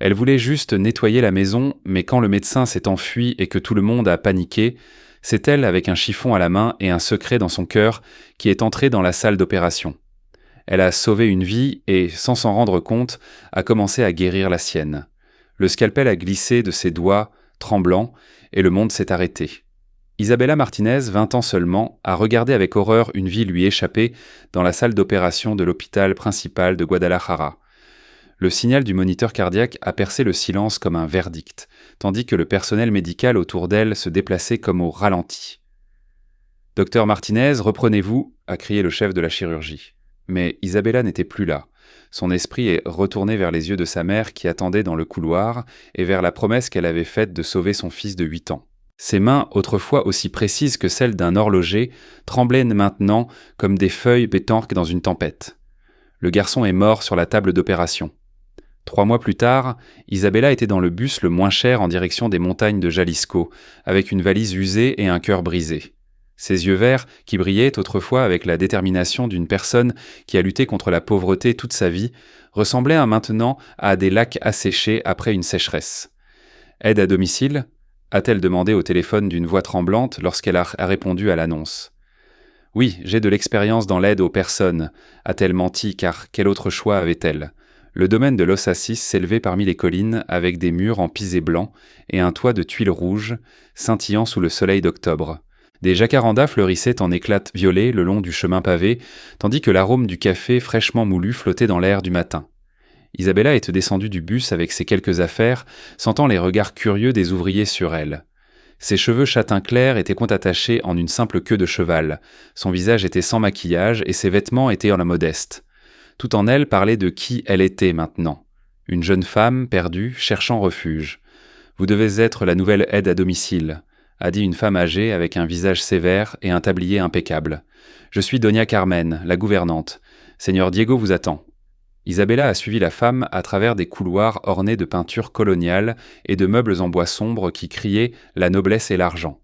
Elle voulait juste nettoyer la maison, mais quand le médecin s'est enfui et que tout le monde a paniqué, c'est elle, avec un chiffon à la main et un secret dans son cœur, qui est entrée dans la salle d'opération. Elle a sauvé une vie et, sans s'en rendre compte, a commencé à guérir la sienne. Le scalpel a glissé de ses doigts, tremblants, et le monde s'est arrêté. Isabella Martinez, 20 ans seulement, a regardé avec horreur une vie lui échapper dans la salle d'opération de l'hôpital principal de Guadalajara. Le signal du moniteur cardiaque a percé le silence comme un verdict, tandis que le personnel médical autour d'elle se déplaçait comme au ralenti. « Docteur Martinez, reprenez-vous » a crié le chef de la chirurgie. Mais Isabella n'était plus là. Son esprit est retourné vers les yeux de sa mère qui attendait dans le couloir et vers la promesse qu'elle avait faite de sauver son fils de 8 ans. Ses mains, autrefois aussi précises que celles d'un horloger, tremblaient maintenant comme des feuilles pétanques dans une tempête. Le garçon est mort sur la table d'opération. 3 mois plus tard, Isabella était dans le bus le moins cher en direction des montagnes de Jalisco, avec une valise usée et un cœur brisé. Ses yeux verts, qui brillaient autrefois avec la détermination d'une personne qui a lutté contre la pauvreté toute sa vie, ressemblaient maintenant à des lacs asséchés après une sécheresse. « Aide à domicile ?» a-t-elle demandé au téléphone d'une voix tremblante lorsqu'elle a répondu à l'annonce. « Oui, j'ai de l'expérience dans l'aide aux personnes », a-t-elle menti, car quel autre choix avait-elle ? Le domaine de Los Asis s'élevait parmi les collines avec des murs en pisé blanc et un toit de tuiles rouges, scintillant sous le soleil d'octobre. Des jacarandas fleurissaient en éclates violets le long du chemin pavé, tandis que l'arôme du café fraîchement moulu flottait dans l'air du matin. Isabella était descendue du bus avec ses quelques affaires, sentant les regards curieux des ouvriers sur elle. Ses cheveux châtain clair étaient attachés en une simple queue de cheval, son visage était sans maquillage et ses vêtements étaient en la modeste. Tout en elle parlait de qui elle était maintenant. Une jeune femme perdue, cherchant refuge. « Vous devez être la nouvelle aide à domicile », a dit une femme âgée avec un visage sévère et un tablier impeccable. « Je suis Doña Carmen, la gouvernante. Seigneur Diego vous attend. » Isabella a suivi la femme à travers des couloirs ornés de peintures coloniales et de meubles en bois sombre qui criaient la noblesse et l'argent.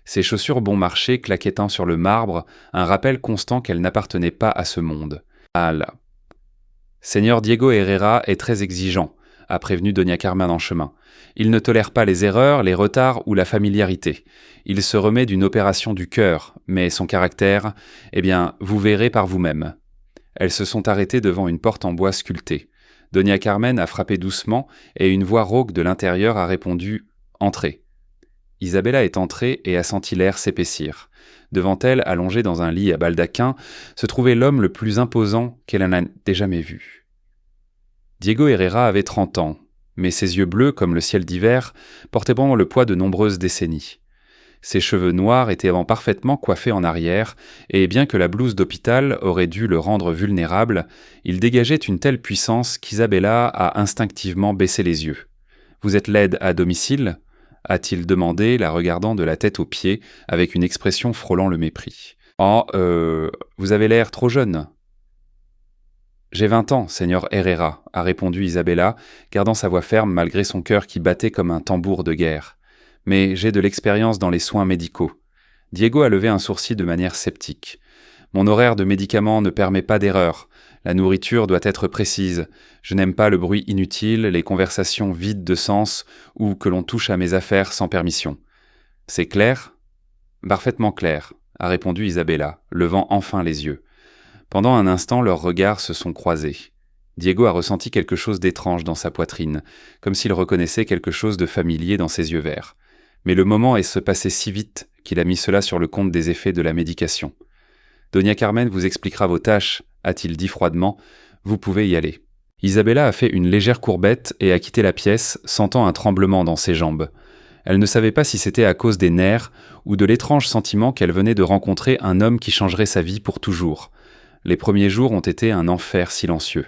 Ses chaussures bon marché claquaient sur le marbre, un rappel constant qu'elle n'appartenait pas à ce monde. Seigneur Diego Herrera est très exigeant, a prévenu Doña Carmen en chemin. Il ne tolère pas les erreurs, les retards ou la familiarité. Il se remet d'une opération du cœur, mais son caractère, vous verrez par vous-même. Elles se sont arrêtées devant une porte en bois sculptée. Doña Carmen a frappé doucement et une voix rauque de l'intérieur a répondu « Entrez ». Isabella est entrée et a senti l'air s'épaissir. Devant elle, allongé dans un lit à baldaquin, se trouvait l'homme le plus imposant qu'elle en ait jamais vu. Diego Herrera avait 30 ans, mais ses yeux bleus comme le ciel d'hiver portaient le poids de nombreuses décennies. Ses cheveux noirs étaient parfaitement coiffés en arrière, et bien que la blouse d'hôpital aurait dû le rendre vulnérable, il dégageait une telle puissance qu'Isabella a instinctivement baissé les yeux. « Vous êtes l'aide à domicile ?» a-t-il demandé, la regardant de la tête aux pieds, avec une expression frôlant le mépris. « vous avez l'air trop jeune. »« J'ai 20 ans, Seigneur Herrera, » a répondu Isabella, gardant sa voix ferme malgré son cœur qui battait comme un tambour de guerre. « Mais j'ai de l'expérience dans les soins médicaux. » Diego a levé un sourcil de manière sceptique. « Mon horaire de médicaments ne permet pas d'erreur. La nourriture doit être précise. Je n'aime pas le bruit inutile, les conversations vides de sens ou que l'on touche à mes affaires sans permission. »« C'est clair ?»« Parfaitement clair, » a répondu Isabella, levant enfin les yeux. Pendant un instant, leurs regards se sont croisés. Diego a ressenti quelque chose d'étrange dans sa poitrine, comme s'il reconnaissait quelque chose de familier dans ses yeux verts. Mais le moment est se passé si vite qu'il a mis cela sur le compte des effets de la médication. « Doña Carmen vous expliquera vos tâches, » a-t-il dit froidement. « Vous pouvez y aller. » Isabella a fait une légère courbette et a quitté la pièce, sentant un tremblement dans ses jambes. Elle ne savait pas si c'était à cause des nerfs ou de l'étrange sentiment qu'elle venait de rencontrer un homme qui changerait sa vie pour toujours. Les premiers jours ont été un enfer silencieux.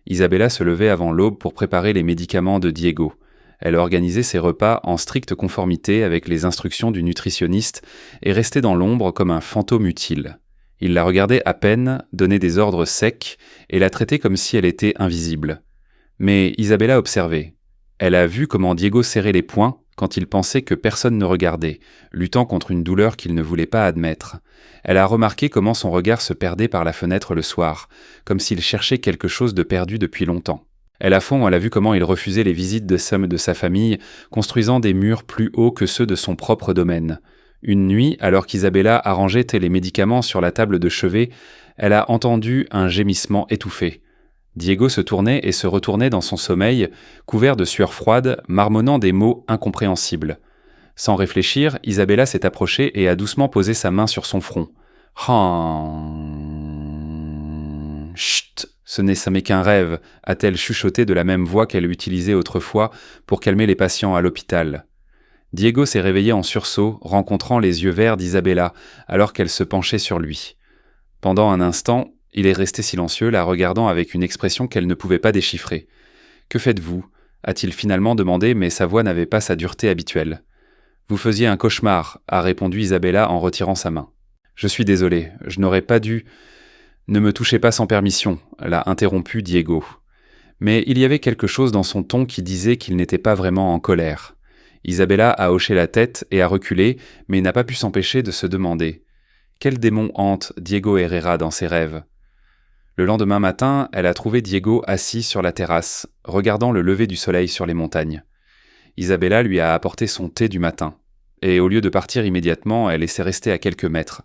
Isabella se levait avant l'aube pour préparer les médicaments de Diego. Elle organisait ses repas en stricte conformité avec les instructions du nutritionniste et restait dans l'ombre comme un fantôme utile. Il la regardait à peine, donnait des ordres secs et la traitait comme si elle était invisible. Mais Isabella observait. Elle a vu comment Diego serrait les poings quand il pensait que personne ne regardait, luttant contre une douleur qu'il ne voulait pas admettre. Elle a remarqué comment son regard se perdait par la fenêtre le soir, comme s'il cherchait quelque chose de perdu depuis longtemps. Elle a vu comment il refusait les visites de sa famille, construisant des murs plus hauts que ceux de son propre domaine. Une nuit, alors qu'Isabella arrangeait les médicaments sur la table de chevet, elle a entendu un gémissement étouffé. Diego se tournait et se retournait dans son sommeil, couvert de sueur froide, marmonnant des mots incompréhensibles. Sans réfléchir, Isabella s'est approchée et a doucement posé sa main sur son front. « Chut, ce n'est qu'un rêve », a-t-elle chuchoté de la même voix qu'elle utilisait autrefois pour calmer les patients à l'hôpital. Diego s'est réveillé en sursaut, rencontrant les yeux verts d'Isabella, alors qu'elle se penchait sur lui. Pendant un instant, il est resté silencieux, la regardant avec une expression qu'elle ne pouvait pas déchiffrer. « Que faites-vous » a-t-il finalement demandé, mais sa voix n'avait pas sa dureté habituelle. « Vous faisiez un cauchemar » a répondu Isabella en retirant sa main. « Je suis désolé, je n'aurais pas dû... » « Ne me touchez pas sans permission » l'a interrompu Diego. Mais il y avait quelque chose dans son ton qui disait qu'il n'était pas vraiment en colère. Isabella a hoché la tête et a reculé, mais n'a pas pu s'empêcher de se demander « Quel démon hante Diego Herrera dans ses rêves ?» Le lendemain matin, elle a trouvé Diego assis sur la terrasse, regardant le lever du soleil sur les montagnes. Isabella lui a apporté son thé du matin, et au lieu de partir immédiatement, elle laissait rester à quelques mètres.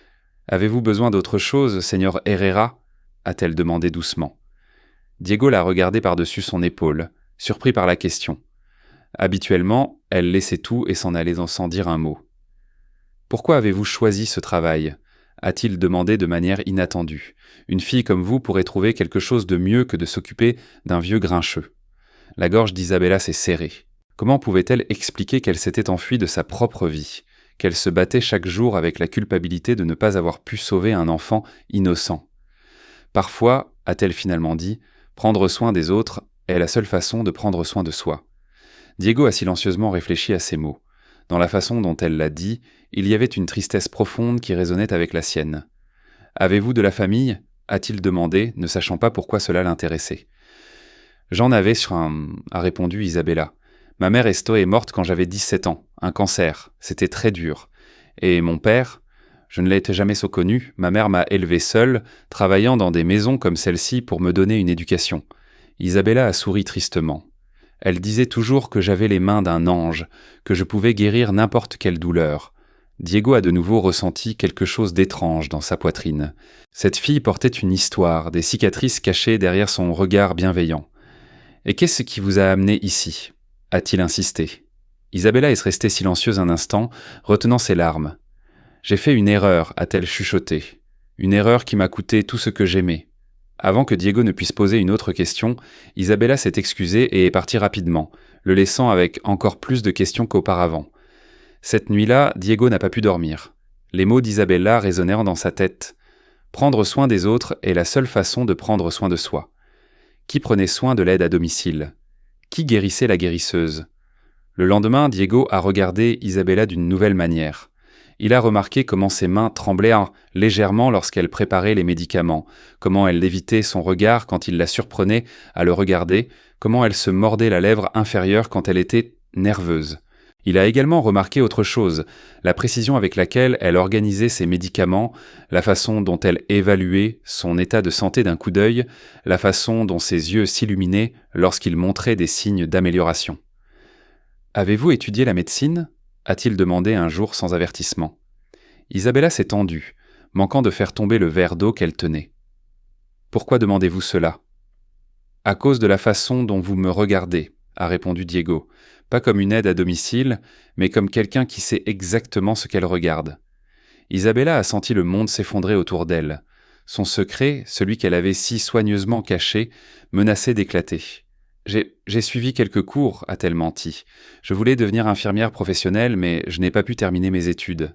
« Avez-vous besoin d'autre chose, Seigneur Herrera » a-t-elle demandé doucement. Diego l'a regardé par-dessus son épaule, surpris par la question. Habituellement, elle laissait tout et s'en allait sans dire un mot. « Pourquoi avez-vous choisi ce travail » a-t-il demandé de manière inattendue. « Une fille comme vous pourrait trouver quelque chose de mieux que de s'occuper d'un vieux grincheux. » La gorge d'Isabella s'est serrée. Comment pouvait-elle expliquer qu'elle s'était enfuie de sa propre vie, qu'elle se battait chaque jour avec la culpabilité de ne pas avoir pu sauver un enfant innocent? Parfois, a-t-elle finalement dit, prendre soin des autres est la seule façon de prendre soin de soi. Diego a silencieusement réfléchi à ces mots. Dans la façon dont elle l'a dit, il y avait une tristesse profonde qui résonnait avec la sienne. « Avez-vous de la famille » a-t-il demandé, ne sachant pas pourquoi cela l'intéressait. « J'en avais a répondu Isabella. « Ma mère est morte quand j'avais 17 ans, un cancer, c'était très dur. Et mon père, je ne l'ai jamais connu, ma mère m'a élevé seule, travaillant dans des maisons comme celle-ci pour me donner une éducation. » Isabella a souri tristement. Elle disait toujours que j'avais les mains d'un ange, que je pouvais guérir n'importe quelle douleur. Diego a de nouveau ressenti quelque chose d'étrange dans sa poitrine. Cette fille portait une histoire, des cicatrices cachées derrière son regard bienveillant. « Et qu'est-ce qui vous a amené ici ?» a-t-il insisté. Isabella est restée silencieuse un instant, retenant ses larmes. « J'ai fait une erreur » a-t-elle chuchoté. « Une erreur qui m'a coûté tout ce que j'aimais. » Avant que Diego ne puisse poser une autre question, Isabella s'est excusée et est partie rapidement, le laissant avec encore plus de questions qu'auparavant. Cette nuit-là, Diego n'a pas pu dormir. Les mots d'Isabella résonnèrent dans sa tête. Prendre soin des autres est la seule façon de prendre soin de soi. Qui prenait soin de l'aide à domicile? Qui guérissait la guérisseuse? Le lendemain, Diego a regardé Isabella d'une nouvelle manière. Il a remarqué comment ses mains tremblaient légèrement lorsqu'elle préparait les médicaments, comment elle évitait son regard quand il la surprenait à le regarder, comment elle se mordait la lèvre inférieure quand elle était nerveuse. Il a également remarqué autre chose, la précision avec laquelle elle organisait ses médicaments, la façon dont elle évaluait son état de santé d'un coup d'œil, la façon dont ses yeux s'illuminaient lorsqu'il montrait des signes d'amélioration. « Avez-vous étudié la médecine » a-t-il demandé un jour sans avertissement. Isabella s'est tendue, manquant de faire tomber le verre d'eau qu'elle tenait. « Pourquoi demandez-vous cela ?»« À cause de la façon dont vous me regardez », a répondu Diego, pas comme une aide à domicile, mais comme quelqu'un qui sait exactement ce qu'elle regarde. Isabella a senti le monde s'effondrer autour d'elle. Son secret, celui qu'elle avait si soigneusement caché, menaçait d'éclater. J'ai suivi quelques cours, a-t-elle menti. Je voulais devenir infirmière professionnelle, mais je n'ai pas pu terminer mes études.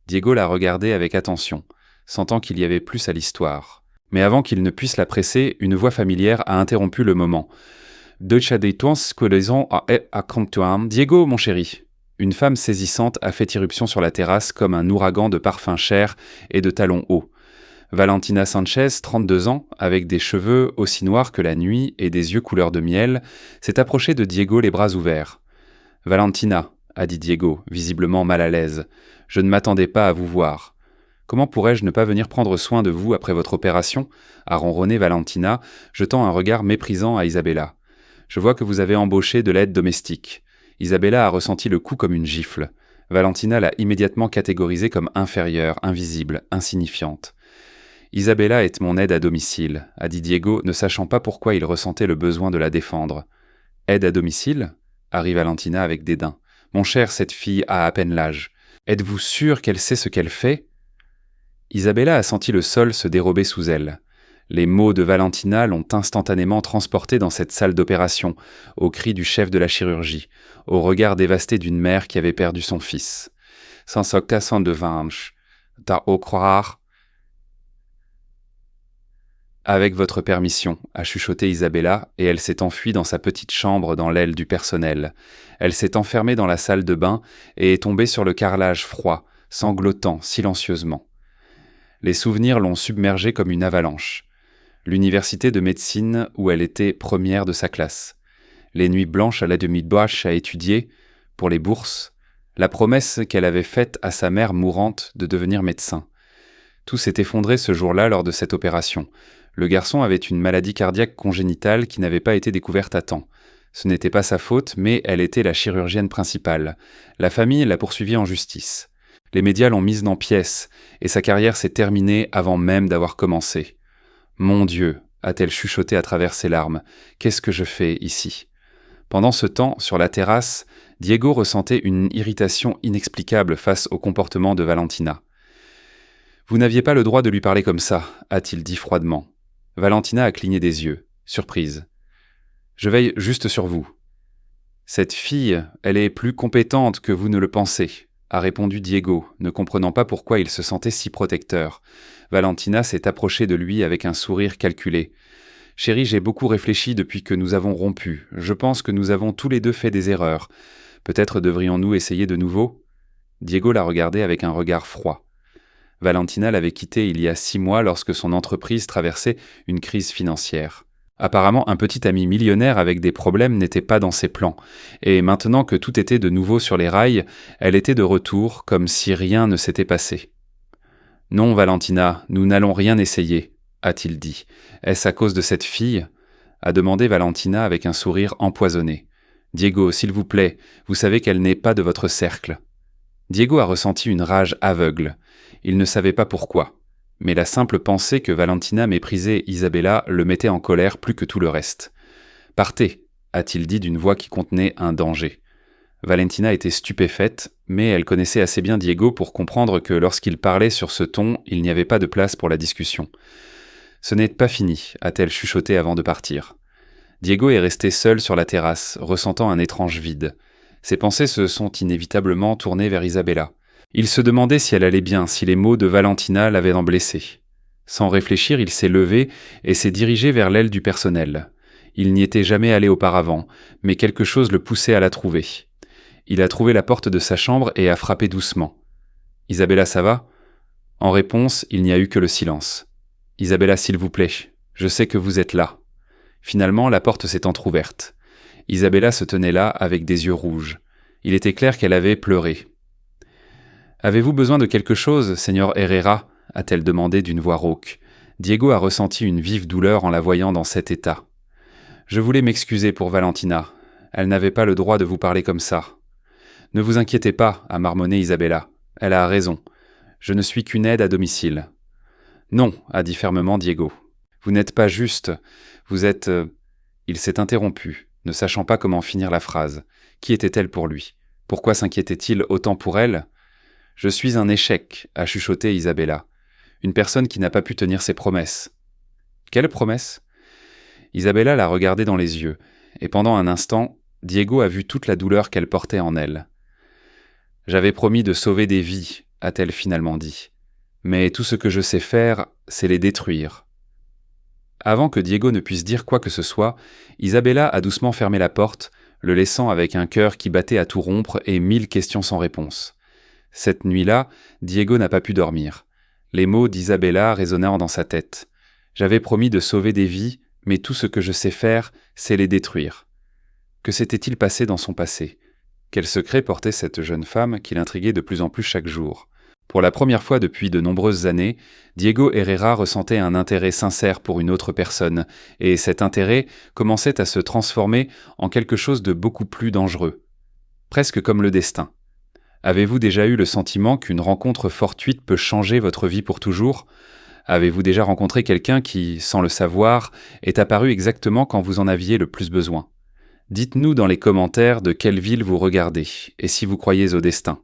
Diego l'a regardée avec attention, sentant qu'il y avait plus à l'histoire. Mais avant qu'il ne puisse la presser, une voix familière a interrompu le moment. Diego, mon chéri. Une femme saisissante a fait irruption sur la terrasse comme un ouragan de parfums chers et de talons hauts. Valentina Sanchez, 32 ans, avec des cheveux aussi noirs que la nuit et des yeux couleur de miel, s'est approchée de Diego les bras ouverts. « Valentina » a dit Diego, visiblement mal à l'aise, « je ne m'attendais pas à vous voir. Comment pourrais-je ne pas venir prendre soin de vous après votre opération ?» a ronronné Valentina, jetant un regard méprisant à Isabella. « Je vois que vous avez embauché de l'aide domestique. » Isabella a ressenti le coup comme une gifle. Valentina l'a immédiatement catégorisée comme inférieure, invisible, insignifiante. « Isabella est mon aide à domicile », a dit Diego, ne sachant pas pourquoi il ressentait le besoin de la défendre. « Aide à domicile ?» a ri Valentina avec dédain. « Mon cher, cette fille a à peine l'âge. Êtes-vous sûr qu'elle sait ce qu'elle fait ?» Isabella a senti le sol se dérober sous elle. Les mots de Valentina l'ont instantanément transportée dans cette salle d'opération, au cri du chef de la chirurgie, au regard dévasté d'une mère qui avait perdu son fils. « Sans occasion de vanche, t'as au croire ?» « Avec votre permission », a chuchoté Isabella, et elle s'est enfuie dans sa petite chambre dans l'aile du personnel. Elle s'est enfermée dans la salle de bain et est tombée sur le carrelage froid, sanglotant silencieusement. Les souvenirs l'ont submergée comme une avalanche. L'université de médecine où elle était première de sa classe. Les nuits blanches à la demi-bâche à étudier, pour les bourses, la promesse qu'elle avait faite à sa mère mourante de devenir médecin. Tout s'est effondré ce jour-là lors de cette opération. Le garçon avait une maladie cardiaque congénitale qui n'avait pas été découverte à temps. Ce n'était pas sa faute, mais elle était la chirurgienne principale. La famille l'a poursuivie en justice. Les médias l'ont mise en pièces, et sa carrière s'est terminée avant même d'avoir commencé. « Mon Dieu !» a-t-elle chuchoté à travers ses larmes. « Qu'est-ce que je fais ici ?» Pendant ce temps, sur la terrasse, Diego ressentait une irritation inexplicable face au comportement de Valentina. « Vous n'aviez pas le droit de lui parler comme ça », a-t-il dit froidement. Valentina a cligné des yeux, surprise. « Je veille juste sur vous. »« Cette fille, elle est plus compétente que vous ne le pensez », a répondu Diego, ne comprenant pas pourquoi il se sentait si protecteur. Valentina s'est approchée de lui avec un sourire calculé. « Chérie, j'ai beaucoup réfléchi depuis que nous avons rompu. Je pense que nous avons tous les deux fait des erreurs. Peut-être devrions-nous essayer de nouveau ?» Diego l'a regardé avec un regard froid. Valentina l'avait quitté il y a 6 mois lorsque son entreprise traversait une crise financière. Apparemment, un petit ami millionnaire avec des problèmes n'était pas dans ses plans, et maintenant que tout était de nouveau sur les rails, elle était de retour, comme si rien ne s'était passé. « Non, Valentina, nous n'allons rien essayer, » a-t-il dit. « Est-ce à cause de cette fille ?» a demandé Valentina avec un sourire empoisonné. « Diego, s'il vous plaît, vous savez qu'elle n'est pas de votre cercle. » Diego a ressenti une rage aveugle. Il ne savait pas pourquoi. Mais la simple pensée que Valentina méprisait Isabella le mettait en colère plus que tout le reste. « Partez !» a-t-il dit d'une voix qui contenait un danger. Valentina était stupéfaite, mais elle connaissait assez bien Diego pour comprendre que lorsqu'il parlait sur ce ton, il n'y avait pas de place pour la discussion. « Ce n'est pas fini », a-t-elle chuchoté avant de partir. Diego est resté seul sur la terrasse, ressentant un étrange vide. Ses pensées se sont inévitablement tournées vers Isabella. Il se demandait si elle allait bien, si les mots de Valentina l'avaient blessé. Sans réfléchir, il s'est levé et s'est dirigé vers l'aile du personnel. Il n'y était jamais allé auparavant, mais quelque chose le poussait à la trouver. Il a trouvé la porte de sa chambre et a frappé doucement. « Isabella, ça va ?» En réponse, il n'y a eu que le silence. « Isabella, s'il vous plaît, je sais que vous êtes là. » Finalement, la porte s'est entr'ouverte. Isabella se tenait là avec des yeux rouges. Il était clair qu'elle avait pleuré. « Avez-vous besoin de quelque chose, Seigneur Herrera ?» a-t-elle demandé d'une voix rauque. Diego a ressenti une vive douleur en la voyant dans cet état. « Je voulais m'excuser pour Valentina. Elle n'avait pas le droit de vous parler comme ça. »« Ne vous inquiétez pas, » a marmonné Isabella. « Elle a raison. Je ne suis qu'une aide à domicile. »« Non, » a dit fermement Diego. « Vous n'êtes pas juste. Vous êtes... » Il s'est interrompu, ne sachant pas comment finir la phrase. Qui était-elle pour lui? Pourquoi s'inquiétait-il autant pour elle? « Je suis un échec, » a chuchoté Isabella. Une personne qui n'a pas pu tenir ses promesses. « Quelle promesse ?» Isabella l'a regardé dans les yeux, et pendant un instant, Diego a vu toute la douleur qu'elle portait en elle. « J'avais promis de sauver des vies, » a-t-elle finalement dit. « Mais tout ce que je sais faire, c'est les détruire. » Avant que Diego ne puisse dire quoi que ce soit, Isabella a doucement fermé la porte, le laissant avec un cœur qui battait à tout rompre et 1000 questions sans réponse. Cette nuit-là, Diego n'a pas pu dormir. Les mots d'Isabella résonnèrent dans sa tête. « J'avais promis de sauver des vies, mais tout ce que je sais faire, c'est les détruire. » Que s'était-il passé dans son passé? Quel secret portait cette jeune femme qui l'intriguait de plus en plus chaque jour? Pour la première fois depuis de nombreuses années, Diego Herrera ressentait un intérêt sincère pour une autre personne, et cet intérêt commençait à se transformer en quelque chose de beaucoup plus dangereux. Presque comme le destin. Avez-vous déjà eu le sentiment qu'une rencontre fortuite peut changer votre vie pour toujours ? Avez-vous déjà rencontré quelqu'un qui, sans le savoir, est apparu exactement quand vous en aviez le plus besoin ? Dites-nous dans les commentaires de quelle ville vous regardez, et si vous croyez au destin.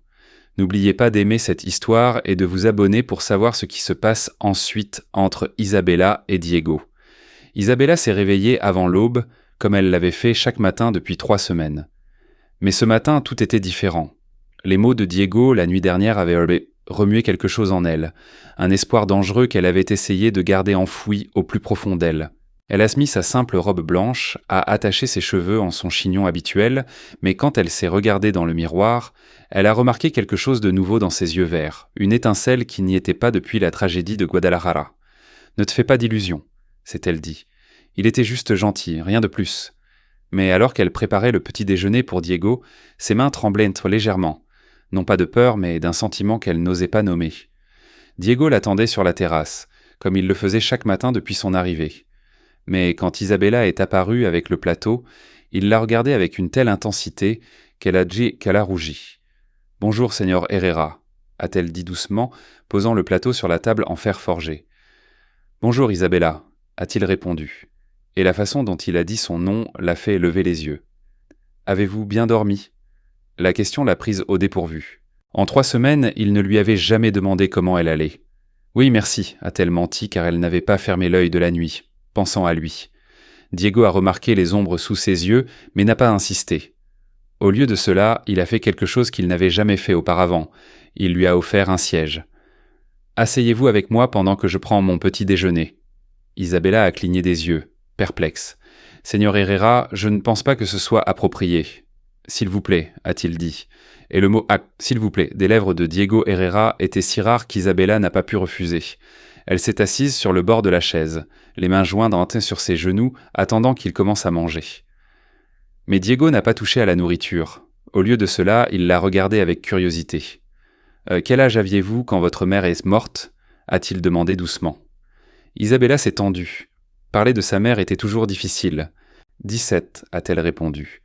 N'oubliez pas d'aimer cette histoire et de vous abonner pour savoir ce qui se passe ensuite entre Isabella et Diego. Isabella s'est réveillée avant l'aube, comme elle l'avait fait chaque matin depuis 3 semaines. Mais ce matin, tout était différent. Les mots de Diego la nuit dernière avaient remué quelque chose en elle, un espoir dangereux qu'elle avait essayé de garder enfoui au plus profond d'elle. Elle a mis sa simple robe blanche, a attaché ses cheveux en son chignon habituel, mais quand elle s'est regardée dans le miroir, elle a remarqué quelque chose de nouveau dans ses yeux verts, une étincelle qui n'y était pas depuis la tragédie de Guadalajara. « Ne te fais pas d'illusions », s'est-elle dit. « Il était juste gentil, rien de plus. » Mais alors qu'elle préparait le petit déjeuner pour Diego, ses mains tremblaient légèrement, non pas de peur, mais d'un sentiment qu'elle n'osait pas nommer. Diego l'attendait sur la terrasse, comme il le faisait chaque matin depuis son arrivée. Mais quand Isabella est apparue avec le plateau, il l'a regardée avec une telle intensité qu'elle a rougi. « Bonjour, Seigneur Herrera », a-t-elle dit doucement, posant le plateau sur la table en fer forgé. « Bonjour, Isabella », a-t-il répondu. Et la façon dont il a dit son nom l'a fait lever les yeux. « Avez-vous bien dormi ?» La question l'a prise au dépourvu. En 3 semaines, il ne lui avait jamais demandé comment elle allait. « Oui, merci », a-t-elle menti car elle n'avait pas fermé l'œil de la nuit, pensant à lui. Diego a remarqué les ombres sous ses yeux, mais n'a pas insisté. Au lieu de cela, il a fait quelque chose qu'il n'avait jamais fait auparavant. Il lui a offert un siège. « Asseyez-vous avec moi pendant que je prends mon petit déjeuner. » Isabella a cligné des yeux, perplexe. « Seigneur Herrera, je ne pense pas que ce soit approprié. »« S'il vous plaît », a-t-il dit. Et le mot « s'il vous plaît » des lèvres de Diego Herrera était si rare qu'Isabella n'a pas pu refuser. Elle s'est assise sur le bord de la chaise, les mains jointes sur ses genoux, attendant qu'il commence à manger. Mais Diego n'a pas touché à la nourriture. Au lieu de cela, il l'a regardée avec curiosité. « Quel âge aviez-vous quand votre mère est morte ?» a-t-il demandé doucement. Isabella s'est tendue. Parler de sa mère était toujours difficile. « 17, a-t-elle répondu.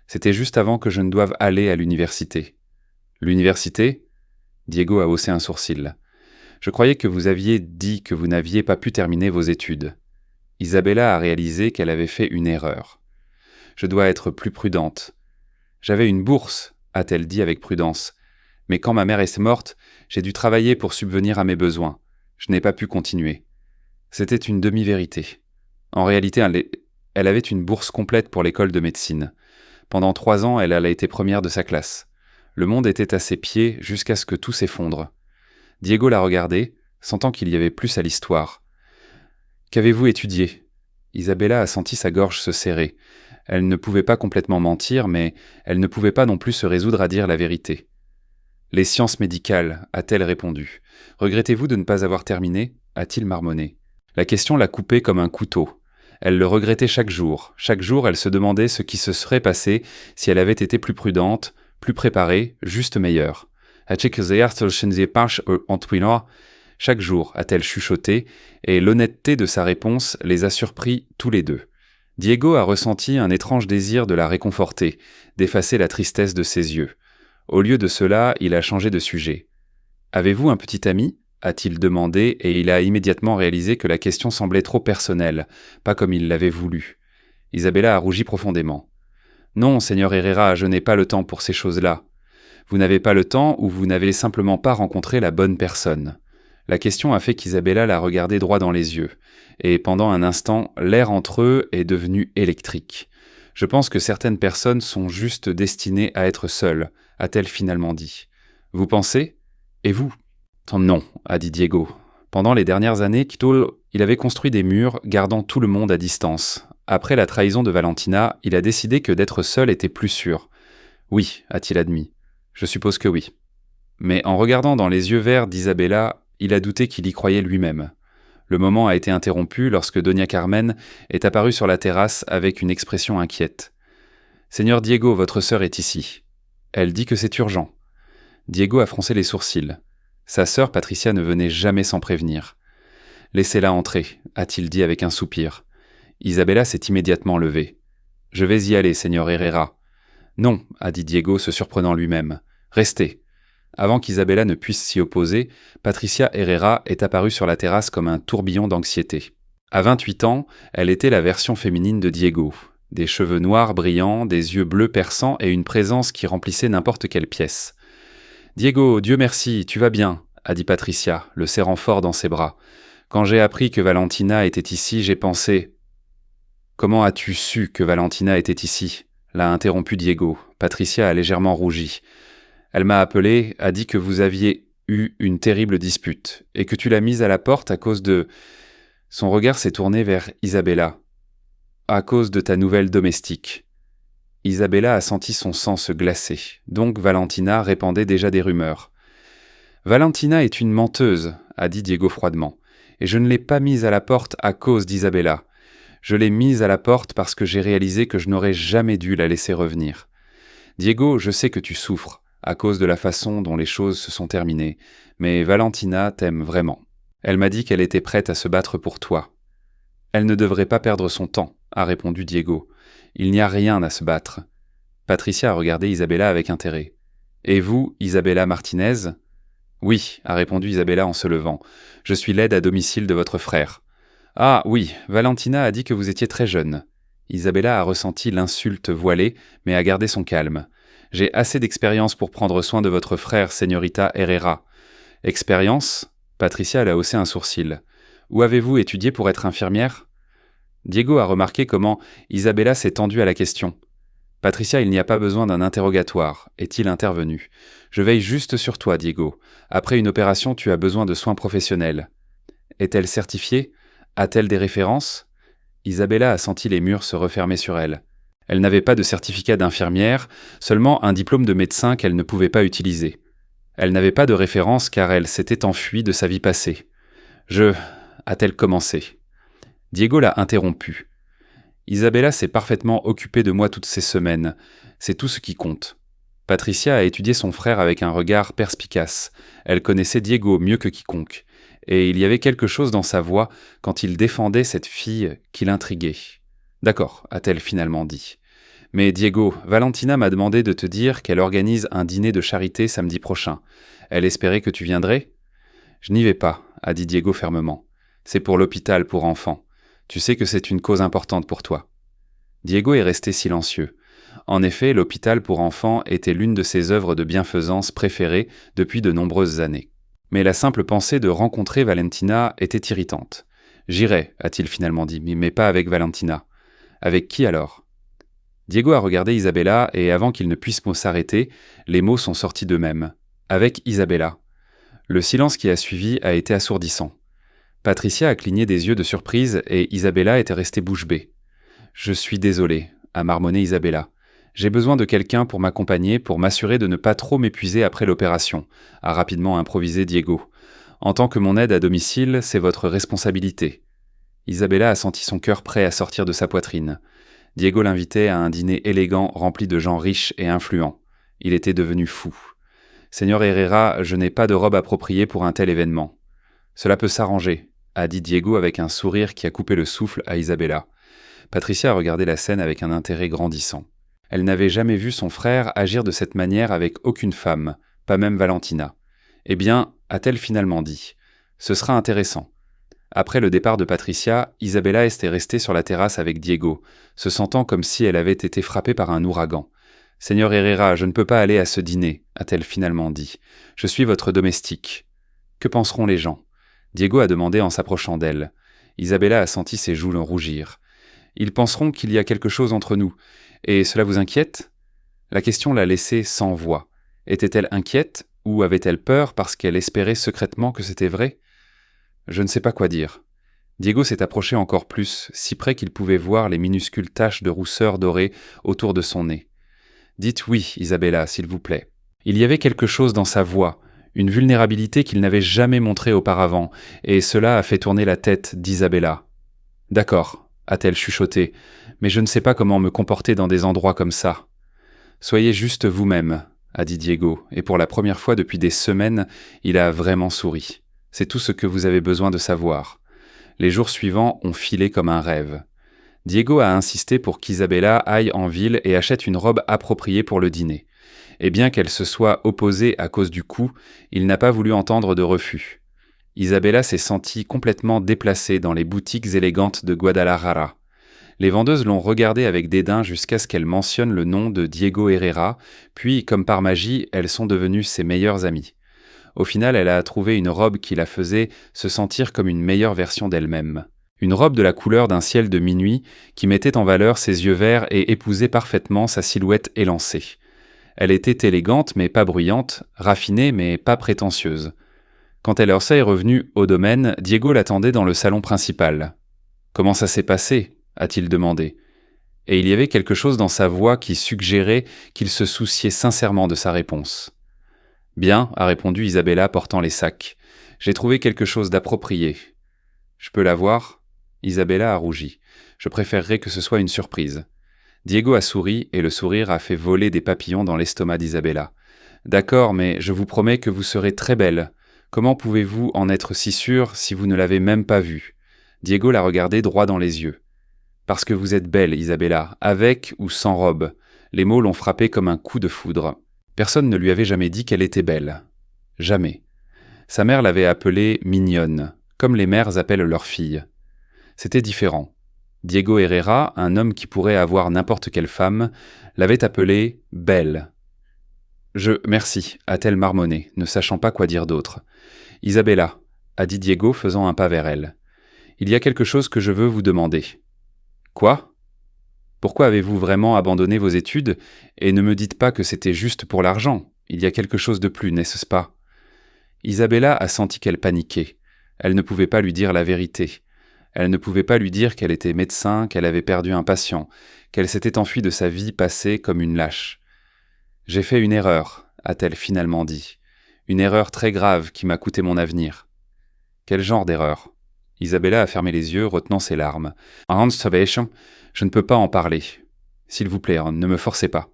C'était juste avant que je ne doive aller à l'université. « L'université ?» Diego a haussé un sourcil. « Je croyais que vous aviez dit que vous n'aviez pas pu terminer vos études. » Isabella a réalisé qu'elle avait fait une erreur. « Je dois être plus prudente. »« J'avais une bourse, a-t-elle dit avec prudence. Mais quand ma mère est morte, j'ai dû travailler pour subvenir à mes besoins. Je n'ai pas pu continuer. » C'était une demi-vérité. En réalité, elle avait une bourse complète pour l'école de médecine. Pendant 3 ans, elle a été première de sa classe. Le monde était à ses pieds jusqu'à ce que tout s'effondre. Diego l'a regardée, sentant qu'il y avait plus à l'histoire. « Qu'avez-vous étudié ?» Isabella a senti sa gorge se serrer. Elle ne pouvait pas complètement mentir, mais elle ne pouvait pas non plus se résoudre à dire la vérité. « Les sciences médicales, a-t-elle répondu. « Regrettez-vous de ne pas avoir terminé ?» a-t-il marmonné. La question l'a coupé comme un couteau. Elle le regrettait chaque jour. Chaque jour, elle se demandait ce qui se serait passé si elle avait été plus prudente, plus préparée, juste meilleure. Chaque jour, a-t-elle chuchoté, et l'honnêteté de sa réponse les a surpris tous les deux. Diego a ressenti un étrange désir de la réconforter, d'effacer la tristesse de ses yeux. Au lieu de cela, il a changé de sujet. « Avez-vous un petit ami ?» a-t-il demandé, et il a immédiatement réalisé que la question semblait trop personnelle, pas comme il l'avait voulu. Isabella a rougi profondément. « Non, Seigneur Herrera, je n'ai pas le temps pour ces choses-là. » Vous n'avez pas le temps ou vous n'avez simplement pas rencontré la bonne personne. La question a fait qu'Isabella l'a regardé droit dans les yeux, et pendant un instant, l'air entre eux est devenu électrique. « Je pense que certaines personnes sont juste destinées à être seules, a-t-elle finalement dit. Vous pensez ? Et vous ? Non, a dit Diego. Pendant les dernières années, il avait construit des murs, gardant tout le monde à distance. Après la trahison de Valentina, il a décidé que d'être seul était plus sûr. Oui, a-t-il admis. Je suppose que oui. Mais en regardant dans les yeux verts d'Isabella, il a douté qu'il y croyait lui-même. Le moment a été interrompu lorsque Doña Carmen est apparue sur la terrasse avec une expression inquiète. « Seigneur Diego, votre sœur est ici. » Elle dit que c'est urgent. Diego a froncé les sourcils. « Sa sœur Patricia ne venait jamais sans prévenir. « Laissez-la entrer », a-t-il dit avec un soupir. Isabella s'est immédiatement levée. « Je vais y aller, Seigneur Herrera. »« Non », a dit Diego, se surprenant lui-même. « Restez. » Avant qu'Isabella ne puisse s'y opposer, Patricia Herrera est apparue sur la terrasse comme un tourbillon d'anxiété. À 28 ans, elle était la version féminine de Diego. Des cheveux noirs brillants, des yeux bleus perçants et une présence qui remplissait n'importe quelle pièce. « Diego, Dieu merci, tu vas bien », a dit Patricia, le serrant fort dans ses bras. « Quand j'ai appris que Valentina était ici, j'ai pensé... » « Comment as-tu su que Valentina était ici ?» l'a interrompu Diego. Patricia a légèrement rougi. « Elle m'a appelé, a dit que vous aviez eu une terrible dispute, et que tu l'as mise à la porte à cause de... » Son regard s'est tourné vers Isabella. « À cause de ta nouvelle domestique. » Isabella a senti son sang se glacer, donc Valentina répandait déjà des rumeurs. « Valentina est une menteuse, a dit Diego froidement, et je ne l'ai pas mise à la porte à cause d'Isabella. Je l'ai mise à la porte parce que j'ai réalisé que je n'aurais jamais dû la laisser revenir. Diego, je sais que tu souffres, à cause de la façon dont les choses se sont terminées, mais Valentina t'aime vraiment. Elle m'a dit qu'elle était prête à se battre pour toi. »« Elle ne devrait pas perdre son temps, » a répondu Diego. « Il n'y a rien à se battre. » Patricia a regardé Isabella avec intérêt. « Et vous, Isabella Martinez ?»« Oui, » a répondu Isabella en se levant. « Je suis l'aide à domicile de votre frère. »« Ah oui, Valentina a dit que vous étiez très jeune. » Isabella a ressenti l'insulte voilée, mais a gardé son calme. « J'ai assez d'expérience pour prendre soin de votre frère, Señorita Herrera. »« Expérience ?» Patricia a haussé un sourcil. « Où avez-vous étudié pour être infirmière ?» Diego a remarqué comment Isabella s'est tendue à la question. « Patricia, il n'y a pas besoin d'un interrogatoire, est-il intervenu. Je veille juste sur toi, Diego. Après une opération, tu as besoin de soins professionnels. » Est-elle certifiée ? A-t-elle des références ? Isabella a senti les murs se refermer sur elle. Elle n'avait pas de certificat d'infirmière, seulement un diplôme de médecin qu'elle ne pouvait pas utiliser. Elle n'avait pas de référence car elle s'était enfuie de sa vie passée. A-t-elle commencé ? Diego l'a interrompue. Isabella s'est parfaitement occupée de moi toutes ces semaines. C'est tout ce qui compte. Patricia a étudié son frère avec un regard perspicace. Elle connaissait Diego mieux que quiconque. Et il y avait quelque chose dans sa voix quand il défendait cette fille qui l'intriguait. « D'accord », a-t-elle finalement dit. « Mais Diego, Valentina m'a demandé de te dire qu'elle organise un dîner de charité samedi prochain. Elle espérait que tu viendrais ? » « Je n'y vais pas », a dit Diego fermement. « C'est pour l'hôpital pour enfants. Tu sais que c'est une cause importante pour toi. » Diego est resté silencieux. En effet, l'hôpital pour enfants était l'une de ses œuvres de bienfaisance préférées depuis de nombreuses années. Mais la simple pensée de rencontrer Valentina était irritante. « J'irai », a-t-il finalement dit, « mais pas avec Valentina. »« Avec qui alors ?» Diego a regardé Isabella et avant qu'il ne puisse s'arrêter, les mots sont sortis d'eux-mêmes. « Avec Isabella. » Le silence qui a suivi a été assourdissant. Patricia a cligné des yeux de surprise et Isabella était restée bouche bée. « Je suis désolée », a marmonné Isabella. « J'ai besoin de quelqu'un pour m'accompagner, pour m'assurer de ne pas trop m'épuiser après l'opération », a rapidement improvisé Diego. « En tant que mon aide à domicile, c'est votre responsabilité. » Isabella a senti son cœur prêt à sortir de sa poitrine. Diego l'invitait à un dîner élégant rempli de gens riches et influents. Il était devenu fou. « Seigneur Herrera, je n'ai pas de robe appropriée pour un tel événement. »« Cela peut s'arranger », a dit Diego avec un sourire qui a coupé le souffle à Isabella. Patricia a regardé la scène avec un intérêt grandissant. Elle n'avait jamais vu son frère agir de cette manière avec aucune femme, pas même Valentina. « Eh bien, a-t-elle finalement dit, ce sera intéressant. » Après le départ de Patricia, Isabella était restée sur la terrasse avec Diego, se sentant comme si elle avait été frappée par un ouragan. « Seigneur Herrera, je ne peux pas aller à ce dîner, » a-t-elle finalement dit. « Je suis votre domestique. »« Que penseront les gens ?» Diego a demandé en s'approchant d'elle. Isabella a senti ses joues rougir. « Ils penseront qu'il y a quelque chose entre nous. Et cela vous inquiète ?» La question l'a laissée sans voix. Était-elle inquiète ou avait-elle peur parce qu'elle espérait secrètement que c'était vrai ? Je ne sais pas quoi dire. Diego s'est approché encore plus, si près qu'il pouvait voir les minuscules taches de rousseur dorée autour de son nez. « Dites oui, Isabella, s'il vous plaît. » Il y avait quelque chose dans sa voix, une vulnérabilité qu'il n'avait jamais montrée auparavant, et cela a fait tourner la tête d'Isabella. « D'accord, » a-t-elle chuchoté, « mais je ne sais pas comment me comporter dans des endroits comme ça. »« Soyez juste vous-même, » a dit Diego, et pour la première fois depuis des semaines, il a vraiment souri. C'est tout ce que vous avez besoin de savoir. Les jours suivants ont filé comme un rêve. Diego a insisté pour qu'Isabella aille en ville et achète une robe appropriée pour le dîner. Et bien qu'elle se soit opposée à cause du coût, il n'a pas voulu entendre de refus. Isabella s'est sentie complètement déplacée dans les boutiques élégantes de Guadalajara. Les vendeuses l'ont regardée avec dédain jusqu'à ce qu'elle mentionne le nom de Diego Herrera, puis, comme par magie, elles sont devenues ses meilleures amies. Au final, elle a trouvé une robe qui la faisait se sentir comme une meilleure version d'elle-même. Une robe de la couleur d'un ciel de minuit qui mettait en valeur ses yeux verts et épousait parfaitement sa silhouette élancée. Elle était élégante mais pas bruyante, raffinée mais pas prétentieuse. Quand Elorza est revenue au domaine, Diego l'attendait dans le salon principal. « Comment ça s'est passé ?» a-t-il demandé. Et il y avait quelque chose dans sa voix qui suggérait qu'il se souciait sincèrement de sa réponse. « Bien, » a répondu Isabella portant les sacs. « J'ai trouvé quelque chose d'approprié. »« Je peux la voir ?» Isabella a rougi. « Je préférerais que ce soit une surprise. » Diego a souri et le sourire a fait voler des papillons dans l'estomac d'Isabella. « D'accord, mais je vous promets que vous serez très belle. Comment pouvez-vous en être si sûre si vous ne l'avez même pas vue ?» Diego l'a regardée droit dans les yeux. « Parce que vous êtes belle, Isabella, avec ou sans robe. » Les mots l'ont frappé comme un coup de foudre. Personne ne lui avait jamais dit qu'elle était belle. Jamais. Sa mère l'avait appelée mignonne, comme les mères appellent leurs filles. C'était différent. Diego Herrera, un homme qui pourrait avoir n'importe quelle femme, l'avait appelée belle. « Merci », a-t-elle marmonné, ne sachant pas quoi dire d'autre. « Isabella », a dit Diego faisant un pas vers elle. « Il y a quelque chose que je veux vous demander. »« Quoi ? Pourquoi avez-vous vraiment abandonné vos études et ne me dites pas que c'était juste pour l'argent ? Il y a quelque chose de plus, n'est-ce pas ?» Isabella a senti qu'elle paniquait. Elle ne pouvait pas lui dire la vérité. Elle ne pouvait pas lui dire qu'elle était médecin, qu'elle avait perdu un patient, qu'elle s'était enfuie de sa vie passée comme une lâche. « J'ai fait une erreur, » a-t-elle finalement dit. « Une erreur très grave qui m'a coûté mon avenir. » « Quel genre d'erreur ?» Isabella a fermé les yeux, retenant ses larmes. « Je ne peux pas en parler. S'il vous plaît, ne me forcez pas. »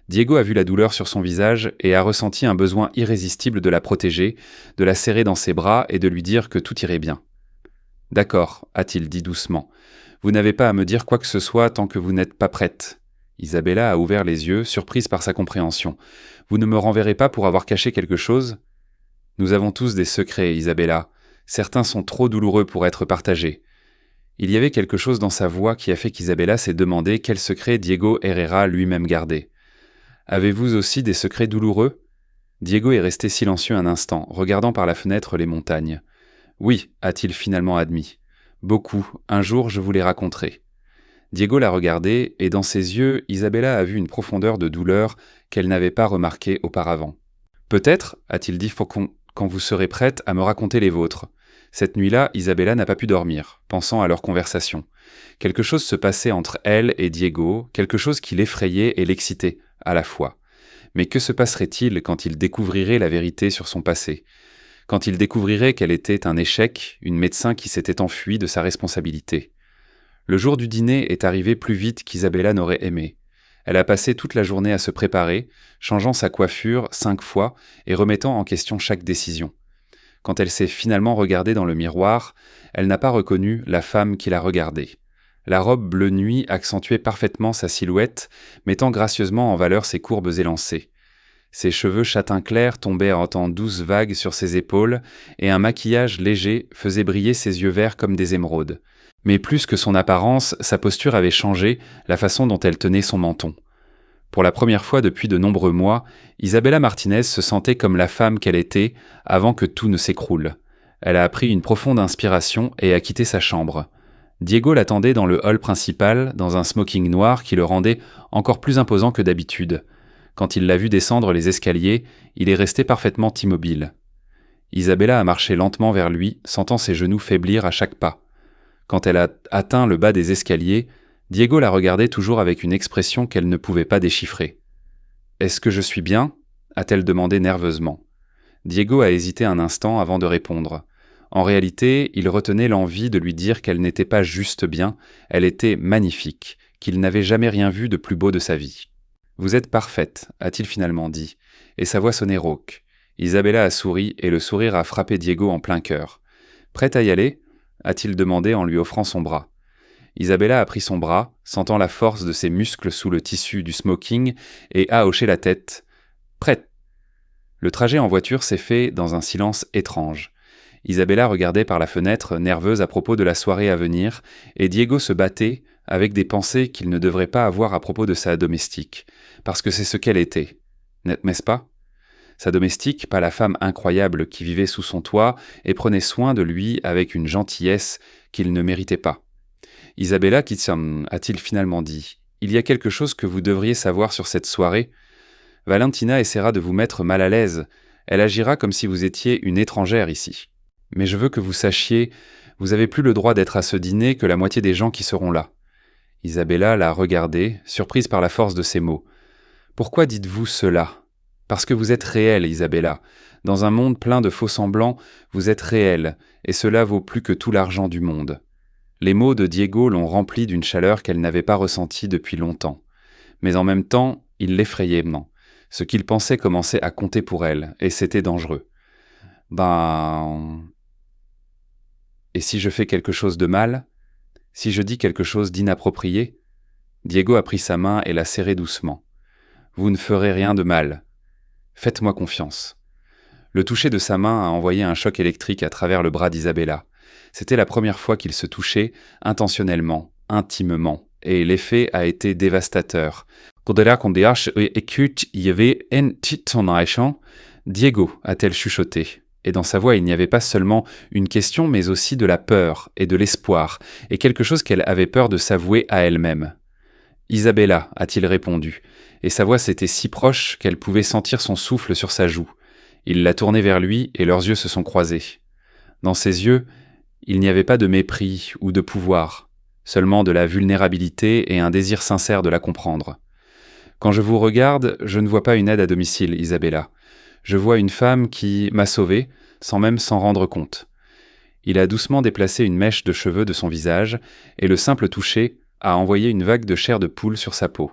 Diego a vu la douleur sur son visage et a ressenti un besoin irrésistible de la protéger, de la serrer dans ses bras et de lui dire que tout irait bien. « D'accord, » a-t-il dit doucement. « Vous n'avez pas à me dire quoi que ce soit tant que vous n'êtes pas prête. » Isabella a ouvert les yeux, surprise par sa compréhension. « Vous ne me renverrez pas pour avoir caché quelque chose ? » « Nous avons tous des secrets, Isabella. Certains sont trop douloureux pour être partagés. » Il y avait quelque chose dans sa voix qui a fait qu'Isabella s'est demandé quel secret Diego Herrera lui-même gardait. « Avez-vous aussi des secrets douloureux ?» Diego est resté silencieux un instant, regardant par la fenêtre les montagnes. « Oui, a-t-il finalement admis. Beaucoup. Un jour, je vous les raconterai. » Diego l'a regardé, et dans ses yeux, Isabella a vu une profondeur de douleur qu'elle n'avait pas remarquée auparavant. « Peut-être, a-t-il dit, quand vous serez prête à me raconter les vôtres. » Cette nuit-là, Isabella n'a pas pu dormir, pensant à leur conversation. Quelque chose se passait entre elle et Diego, quelque chose qui l'effrayait et l'excitait, à la fois. Mais que se passerait-il quand il découvrirait la vérité sur son passé ? Quand il découvrirait qu'elle était un échec, une médecin qui s'était enfuie de sa responsabilité ? Le jour du dîner est arrivé plus vite qu'Isabella n'aurait aimé. Elle a passé toute la journée à se préparer, changeant sa coiffure 5 fois et remettant en question chaque décision. Quand elle s'est finalement regardée dans le miroir, elle n'a pas reconnu la femme qui la regardait. La robe bleu nuit accentuait parfaitement sa silhouette, mettant gracieusement en valeur ses courbes élancées. Ses cheveux châtain clair tombaient en douces vagues sur ses épaules, et un maquillage léger faisait briller ses yeux verts comme des émeraudes. Mais plus que son apparence, sa posture avait changé, la façon dont elle tenait son menton. Pour la première fois depuis de nombreux mois, Isabella Martinez se sentait comme la femme qu'elle était avant que tout ne s'écroule. Elle a pris une profonde inspiration et a quitté sa chambre. Diego l'attendait dans le hall principal, dans un smoking noir qui le rendait encore plus imposant que d'habitude. Quand il l'a vu descendre les escaliers, il est resté parfaitement immobile. Isabella a marché lentement vers lui, sentant ses genoux faiblir à chaque pas. Quand elle a atteint le bas des escaliers, Diego la regardait toujours avec une expression qu'elle ne pouvait pas déchiffrer. « Est-ce que je suis bien ?» a-t-elle demandé nerveusement. Diego a hésité un instant avant de répondre. En réalité, il retenait l'envie de lui dire qu'elle n'était pas juste bien, elle était magnifique, qu'il n'avait jamais rien vu de plus beau de sa vie. Vous êtes parfaite, a-t-il finalement dit, et sa voix sonnait rauque. Isabella a souri, et le sourire a frappé Diego en plein cœur. Prête à y aller ? A-t-il demandé en lui offrant son bras. Isabella a pris son bras, sentant la force de ses muscles sous le tissu du smoking, et a hoché la tête. Prête. Le trajet en voiture s'est fait dans un silence étrange. Isabella regardait par la fenêtre, nerveuse à propos de la soirée à venir, et Diego se battait avec des pensées qu'il ne devrait pas avoir à propos de sa domestique, parce que c'est ce qu'elle était. N'est-ce pas ? Sa domestique, pas la femme incroyable qui vivait sous son toit et prenait soin de lui avec une gentillesse qu'il ne méritait pas. Isabella, a-t-il finalement dit, il y a quelque chose que vous devriez savoir sur cette soirée. Valentina essaiera de vous mettre mal à l'aise. Elle agira comme si vous étiez une étrangère ici. Mais je veux que vous sachiez, vous avez plus le droit d'être à ce dîner que la moitié des gens qui seront là. Isabella l'a regardé, surprise par la force de ses mots. Pourquoi dites-vous cela ? Parce que vous êtes réelle, Isabella. Dans un monde plein de faux-semblants, vous êtes réelle, et cela vaut plus que tout l'argent du monde. Les mots de Diego l'ont remplie d'une chaleur qu'elle n'avait pas ressentie depuis longtemps. Mais en même temps, il l'effrayait maintenant. Ce qu'il pensait commençait à compter pour elle, et c'était dangereux. Et si je fais quelque chose de mal ? Si je dis quelque chose d'inapproprié ? Diego a pris sa main et l'a serrée doucement. Vous ne ferez rien de mal. Faites-moi confiance. Le toucher de sa main a envoyé un choc électrique à travers le bras d'Isabella. C'était la première fois qu'ils se touchaient, intentionnellement, intimement, et l'effet a été dévastateur. Diego, a-t-elle chuchoté, et dans sa voix il n'y avait pas seulement une question, mais aussi de la peur et de l'espoir, et quelque chose qu'elle avait peur de s'avouer à elle-même. Isabella, a-t-il répondu, et sa voix s'était si proche qu'elle pouvait sentir son souffle sur sa joue. Il l'a tournée vers lui et leurs yeux se sont croisés. Dans ses yeux, il n'y avait pas de mépris ou de pouvoir, seulement de la vulnérabilité et un désir sincère de la comprendre. Quand je vous regarde, je ne vois pas une aide à domicile, Isabella. Je vois une femme qui m'a sauvé, sans même s'en rendre compte. Il a doucement déplacé une mèche de cheveux de son visage, et le simple toucher a envoyé une vague de chair de poule sur sa peau.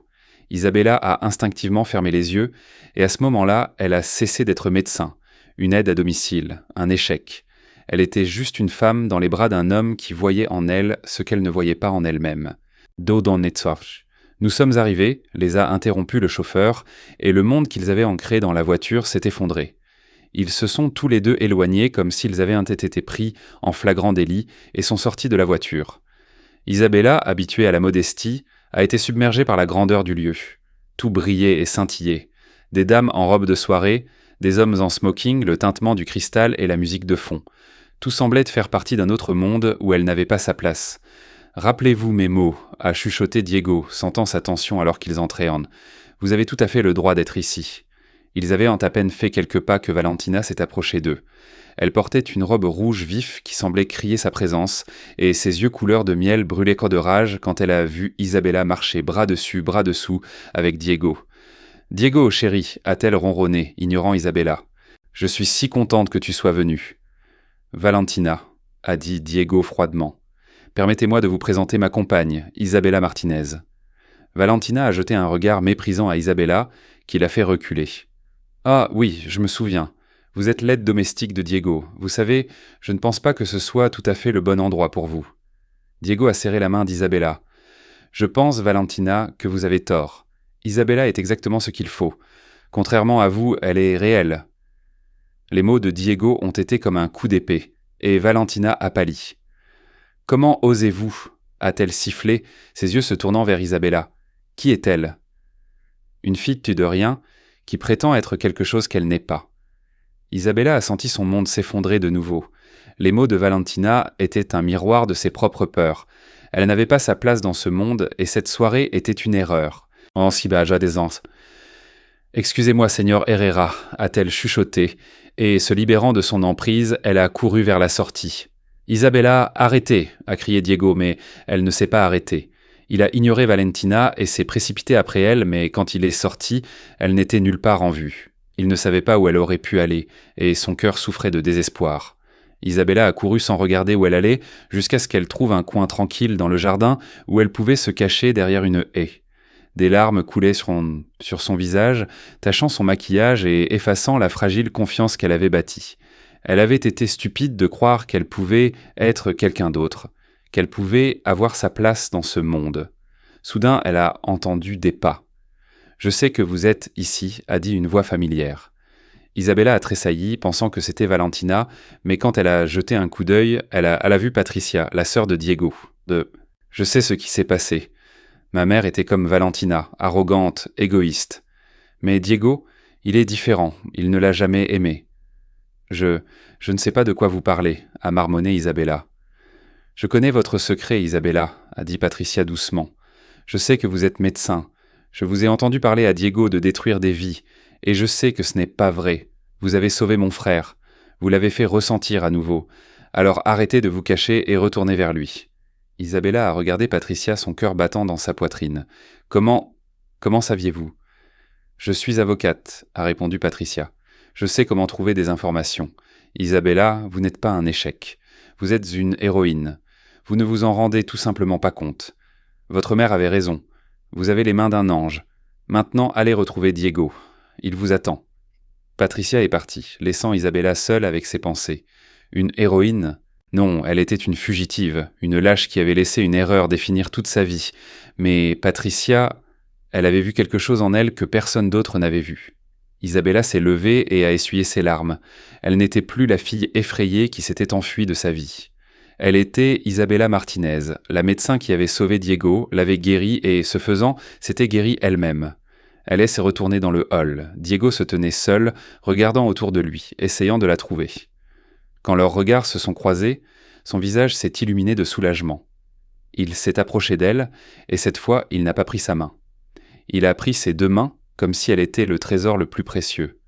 Isabella a instinctivement fermé les yeux, et à ce moment-là, elle a cessé d'être médecin, une aide à domicile, un échec. Elle était juste une femme dans les bras d'un homme qui voyait en elle ce qu'elle ne voyait pas en elle-même. Nous sommes arrivés, les a interrompus le chauffeur, et le monde qu'ils avaient ancré dans la voiture s'est effondré. Ils se sont tous les deux éloignés comme s'ils avaient été pris en flagrant délit et sont sortis de la voiture. Isabella, habituée à la modestie, a été submergée par la grandeur du lieu. Tout brillait et scintillait. Des dames en robe de soirée, des hommes en smoking, le tintement du cristal et la musique de fond. Tout semblait faire partie d'un autre monde où elle n'avait pas sa place. « Rappelez-vous mes mots », a chuchoté Diego, sentant sa tension alors qu'ils entraient en. « Vous avez tout à fait le droit d'être ici. » Ils avaient à peine fait quelques pas que Valentina s'est approchée d'eux. Elle portait une robe rouge vif qui semblait crier sa présence, et ses yeux couleur de miel brûlaient de rage quand elle a vu Isabella marcher bras dessus, bras dessous avec Diego. « Diego, chéri », a-t-elle ronronné, ignorant Isabella. « Je suis si contente que tu sois venue. »« Valentina », a dit Diego froidement. « Permettez-moi de vous présenter ma compagne, Isabella Martinez. » Valentina a jeté un regard méprisant à Isabella, qui l'a fait reculer. « Ah oui, je me souviens. Vous êtes l'aide domestique de Diego. Vous savez, je ne pense pas que ce soit tout à fait le bon endroit pour vous. » Diego a serré la main d'Isabella. « Je pense, Valentina, que vous avez tort. Isabella est exactement ce qu'il faut. Contrairement à vous, elle est réelle. » Les mots de Diego ont été comme un coup d'épée, et Valentina a pâli. « Comment osez-vous » a-t-elle sifflé, ses yeux se tournant vers Isabella. « Qui est-elle » ? Une fille de rien, qui prétend être quelque chose qu'elle n'est pas. Isabella a senti son monde s'effondrer de nouveau. Les mots de Valentina étaient un miroir de ses propres peurs. Elle n'avait pas sa place dans ce monde, et cette soirée était une erreur. « En Sibaja des ans. »« Excusez-moi, Seigneur Herrera » a-t-elle chuchoté, et se libérant de son emprise, elle a couru vers la sortie. « Isabella, arrêtez » a crié Diego, mais elle ne s'est pas arrêtée. Il a ignoré Valentina et s'est précipité après elle, mais quand il est sorti, elle n'était nulle part en vue. Il ne savait pas où elle aurait pu aller, et son cœur souffrait de désespoir. Isabella a couru sans regarder où elle allait, jusqu'à ce qu'elle trouve un coin tranquille dans le jardin où elle pouvait se cacher derrière une haie. Des larmes coulaient sur son visage, tachant son maquillage et effaçant la fragile confiance qu'elle avait bâtie. Elle avait été stupide de croire qu'elle pouvait être quelqu'un d'autre, qu'elle pouvait avoir sa place dans ce monde. Soudain, elle a entendu des pas. « Je sais que vous êtes ici », a dit une voix familière. Isabella a tressailli, pensant que c'était Valentina, mais quand elle a jeté un coup d'œil, elle a vu Patricia, la sœur de Diego. « Je sais ce qui s'est passé. Ma mère était comme Valentina, arrogante, égoïste. Mais Diego, il est différent, il ne l'a jamais aimé. » Je ne sais pas de quoi vous parlez, a marmonné Isabella. « Je connais votre secret, Isabella, a dit Patricia doucement. Je sais que vous êtes médecin. Je vous ai entendu parler à Diego de détruire des vies, et je sais que ce n'est pas vrai. Vous avez sauvé mon frère. Vous l'avez fait ressentir à nouveau. Alors arrêtez de vous cacher et retournez vers lui. » Isabella a regardé Patricia, son cœur battant dans sa poitrine. « Comment saviez-vous ?»« Je suis avocate, » a répondu Patricia. « Je sais comment trouver des informations. Isabella, vous n'êtes pas un échec. Vous êtes une héroïne. Vous ne vous en rendez tout simplement pas compte. Votre mère avait raison. Vous avez les mains d'un ange. Maintenant, allez retrouver Diego. Il vous attend. » Patricia est partie, laissant Isabella seule avec ses pensées. Une héroïne ? Non, elle était une fugitive, une lâche qui avait laissé une erreur définir toute sa vie. Mais Patricia, elle avait vu quelque chose en elle que personne d'autre n'avait vu. Isabella s'est levée et a essuyé ses larmes. Elle n'était plus la fille effrayée qui s'était enfuie de sa vie. Elle était Isabella Martinez, la médecin qui avait sauvé Diego, l'avait guéri et, ce faisant, s'était guérie elle-même. Elle s'est retournée dans le hall. Diego se tenait seul, regardant autour de lui, essayant de la trouver. Quand leurs regards se sont croisés, son visage s'est illuminé de soulagement. Il s'est approché d'elle, et cette fois, il n'a pas pris sa main. Il a pris ses deux mains, comme si elle était le trésor le plus précieux.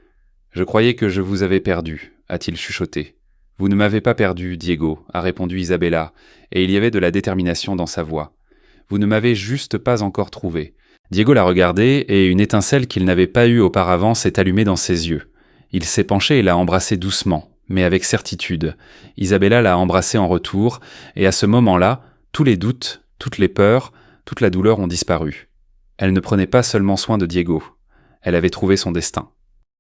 « Je croyais que je vous avais perdu, » a-t-il chuchoté. « Vous ne m'avez pas perdu, Diego, » a répondu Isabella, et il y avait de la détermination dans sa voix. « Vous ne m'avez juste pas encore trouvé. » Diego l'a regardé, et une étincelle qu'il n'avait pas eue auparavant s'est allumée dans ses yeux. Il s'est penché et l'a embrassée doucement, mais avec certitude. Isabella l'a embrassé en retour, et à ce moment-là, tous les doutes, toutes les peurs, toute la douleur ont disparu. Elle ne prenait pas seulement soin de Diego, elle avait trouvé son destin.